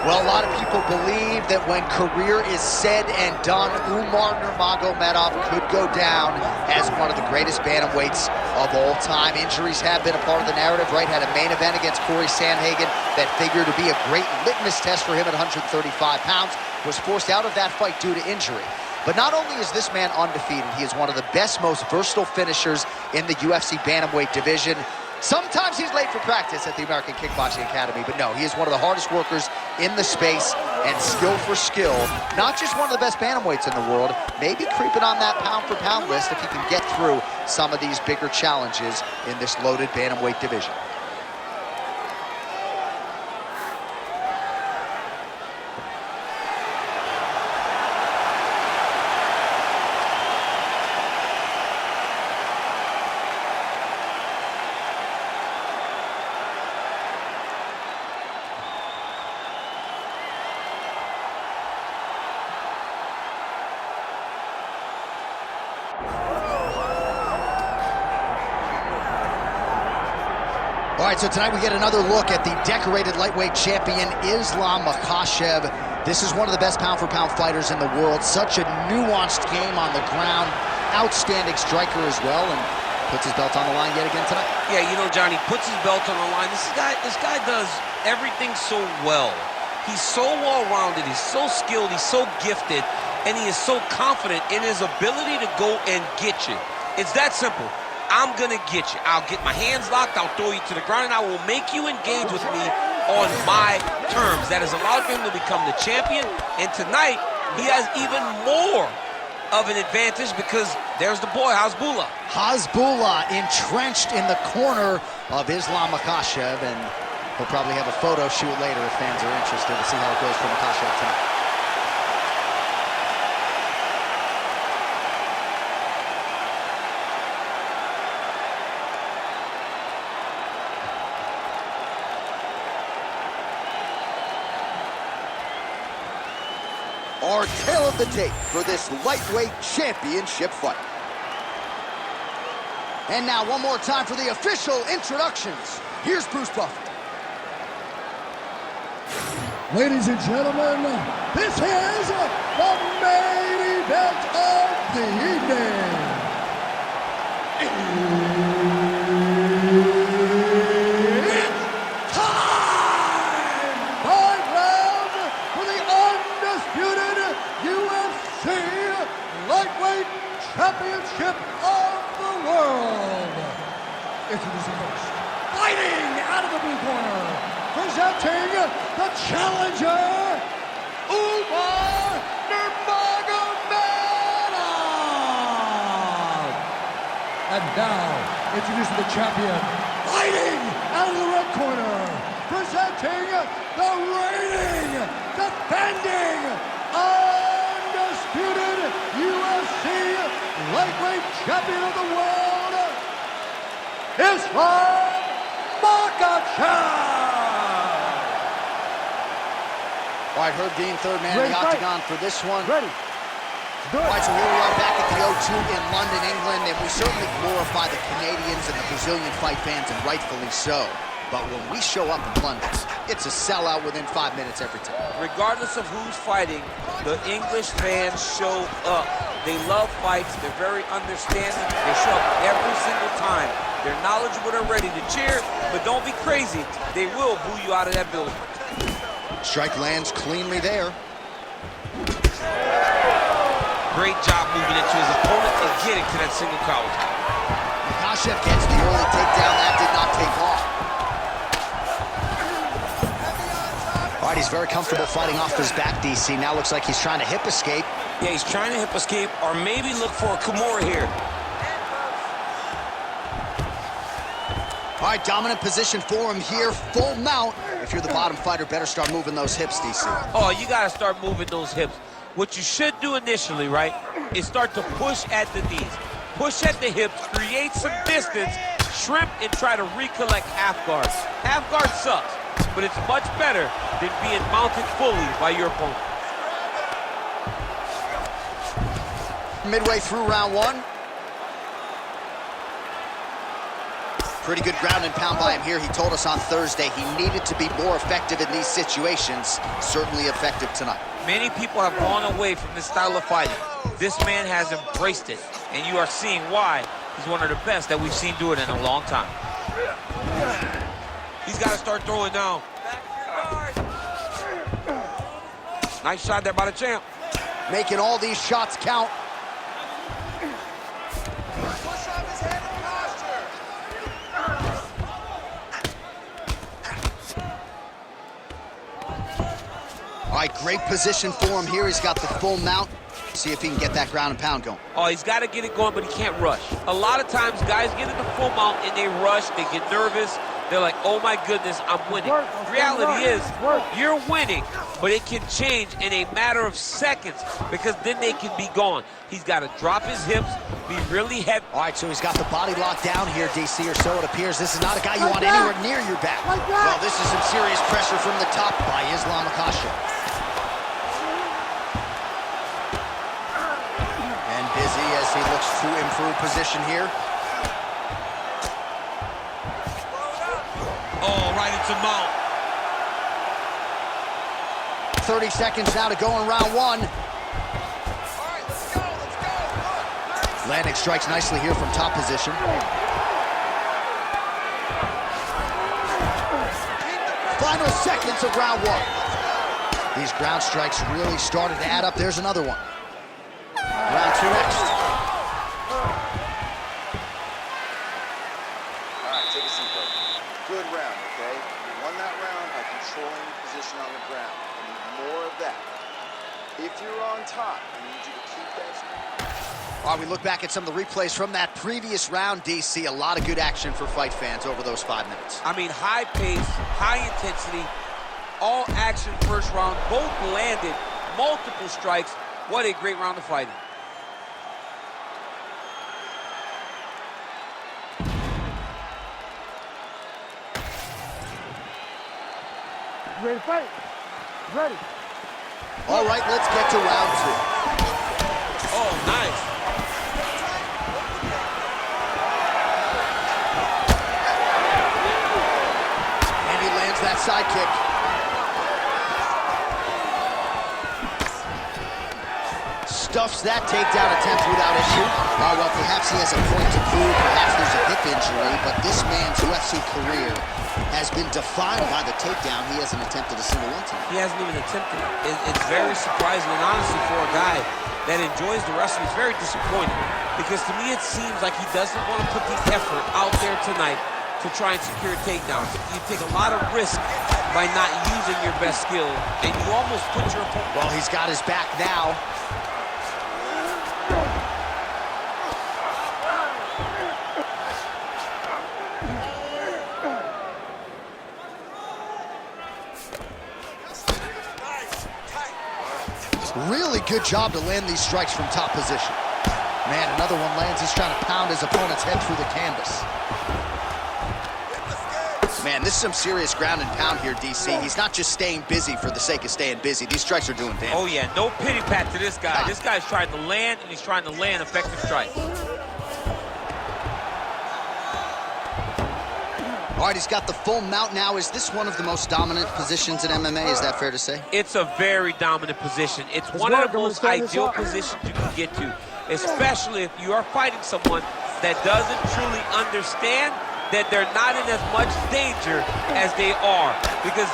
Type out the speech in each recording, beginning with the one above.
Well, a lot of people believe that when career is said and done, Umar Nurmagomedov could go down as one of the greatest bantamweights of all time. Injuries have been a part of the narrative, right? Had a main event against Corey Sandhagen that figured to be a great litmus test for him at 135 pounds. Was forced out of that fight due to injury. But not only is this man undefeated, he is one of the best, most versatile finishers in the UFC bantamweight division. Sometimes he's late for practice at the American Kickboxing Academy, but no, he is one of the hardest workers in the space, and skill for skill, not just one of the best bantamweights in the world, maybe creeping on that pound-for-pound list if he can get through some of these bigger challenges in this loaded bantamweight division. All right, so tonight we get another look at the decorated lightweight champion, Islam Makhachev. This is one of the best pound-for-pound fighters in the world. Such a nuanced game on the ground. Outstanding striker as well, and puts his belt on the line yet again tonight. Yeah, you know, Johnny, puts his belt on the line. This guy does everything so well. He's so well-rounded, he's so skilled, he's so gifted, and he is so confident in his ability to go and get you. It's that simple. I'm gonna get you. I'll get my hands locked, I'll throw you to the ground, and I will make you engage with me on my terms. That has allowed him to become the champion, and tonight, he has even more of an advantage because there's the boy, Hasbullah. Hasbullah entrenched in the corner of Islam Makhachev, and he'll probably have a photo shoot later if fans are interested to see how it goes for Makhachev tonight. Our tale of the tape for this lightweight championship fight. And now one more time for the official introductions. Here's Bruce Buffer. Ladies and gentlemen, this is the main event of the evening. It's time! 5 rounds for the undisputed UFC Lightweight Championship of the world. Introducing first, fighting out of the blue corner, presenting the challenger, Umar Nurmagomedov. And now, introducing the champion, fighting out of the red corner, presenting the reigning, defending, undisputed UFC lightweight champion of the world, Islam Makhachev. All right, Herb Dean, third man in the octagon for this one. Ready. All right, so here we are back at the O2 in London, England, and we certainly glorify the Canadians and the Brazilian fight fans, and rightfully so. But when we show up in London, it's a sellout within 5 minutes every time. Regardless of who's fighting, the English fans show up. They love fights. They're very understanding. They show up every single time. They're knowledgeable. They're ready to cheer, but don't be crazy. They will boo you out of that building. Strike lands cleanly there. Great job moving into his opponent and getting to that single collar. Makhachev gets the early takedown. That did not take off. All right, he's very comfortable fighting off his back, DC. Now looks like he's trying to hip escape. Yeah, he's trying to hip escape or maybe look for a Kimura here. All right, dominant position for him here. Full mount. If you're the bottom fighter, better start moving those hips, DC. Oh, you got to start moving those hips. What you should do initially, right, is start to push at the knees. Push at the hips, create some distance, shrimp, and try to recollect half guard. Half guard sucks, but it's much better than being mounted fully by your opponent. Midway through round one. Pretty good ground and pound by him here. He told us on Thursday he needed to be more effective in these situations. Certainly effective tonight. Many people have gone away from this style of fighting. This man has embraced it, and you are seeing why he's one of the best that we've seen do it in a long time. He's got to start throwing now. Nice shot there by the champ. Making all these shots count. All right, great position for him here. He's got the full mount. See if he can get that ground and pound going. Oh, he's got to get it going, but he can't rush. A lot of times, guys get in the full mount and they rush, they get nervous. They're like, oh my goodness, I'm winning. Reality is, you're winning, but it can change in a matter of seconds because then they can be gone. He's got to drop his hips, be really heavy. All right, so he's got the body locked down here, DC, or so it appears. This is not a guy you want anywhere near your back. Well, this is some serious pressure from the top by Islam Makhachev. And busy as he looks to improve position here. Oh, right into mount. 30 seconds now to go in round one. Landing strikes nicely here from top position. Final seconds of round one. These ground strikes really started to add up. There's another one. Round two next. All right, take a seat, buddy. Good round, okay? You won that round by controlling the position on the ground. I need more of that. If you're on top, I need you to keep that speed. All right, we look back at some of the replays from that previous round, DC. A lot of good action for fight fans over those 5 minutes. I mean, high pace, high intensity, all action first round. Both landed multiple strikes. What a great round of fighting. Ready to fight? Ready. All right, let's get to round two. Oh, nice. And he lands that side kick. Stuffs that takedown attempt without issue. Oh, well, perhaps he has a point to prove. Perhaps there's a hip injury, but this man's UFC career has been defined by the takedown. He hasn't attempted a single one tonight. He hasn't even attempted it. It's very surprising, and honestly, for a guy that enjoys the wrestling, it's very disappointing. Because to me, it seems like he doesn't want to put the effort out there tonight to try and secure takedowns. You take a lot of risk by not using your best skill, and you almost put your opponent. Well, he's got his back now. Really good job to land these strikes from top position. Man, another one lands. He's trying to pound his opponent's head through the canvas. Man, this is some serious ground and pound here, DC. He's not just staying busy for the sake of staying busy. These strikes are doing damage. Oh, yeah, no pity pat to this guy. This guy's trying to land, and he's trying to land effective strikes. All right, he's got the full mount now. Is this one of the most dominant positions in MMA? Is that fair to say? It's a very dominant position. It's one of the most ideal positions you can get to, especially if you are fighting someone that doesn't truly understand that they're not in as much danger as they are. Because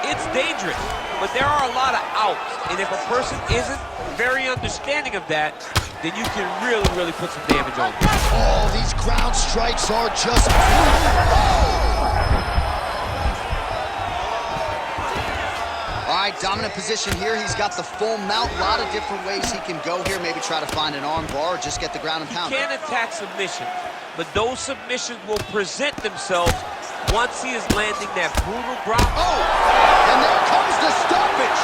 it's dangerous, but there are a lot of outs. And if a person isn't very understanding of that, then you can really, really put some damage on them. Oh, these ground strikes are just... All right, dominant position here. He's got the full mount. A lot of different ways he can go here. Maybe try to find an arm bar or just get the ground and pound. He can attack submissions, but those submissions will present themselves once he is landing that brutal ground. Oh, and there comes the stoppage.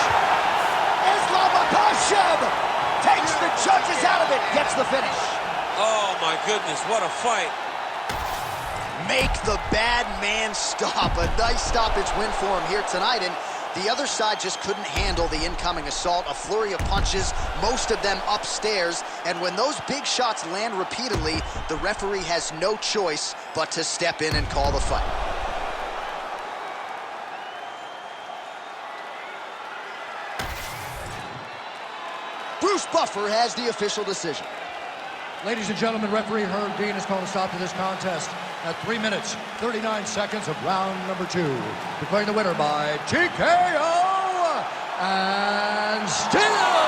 Islam Makhachev takes the judges out of it, gets the finish. Oh, my goodness, what a fight. Make the bad man stop. A nice stoppage win for him here tonight. And The other side just couldn't handle the incoming assault, a flurry of punches, most of them upstairs, and when those big shots land repeatedly, the referee has no choice but to step in and call the fight. Bruce Buffer has the official decision. Ladies and gentlemen, referee Herb Dean has called a stop to this contest at 3 minutes, 39 seconds of round number 2. Declaring the winner by TKO and still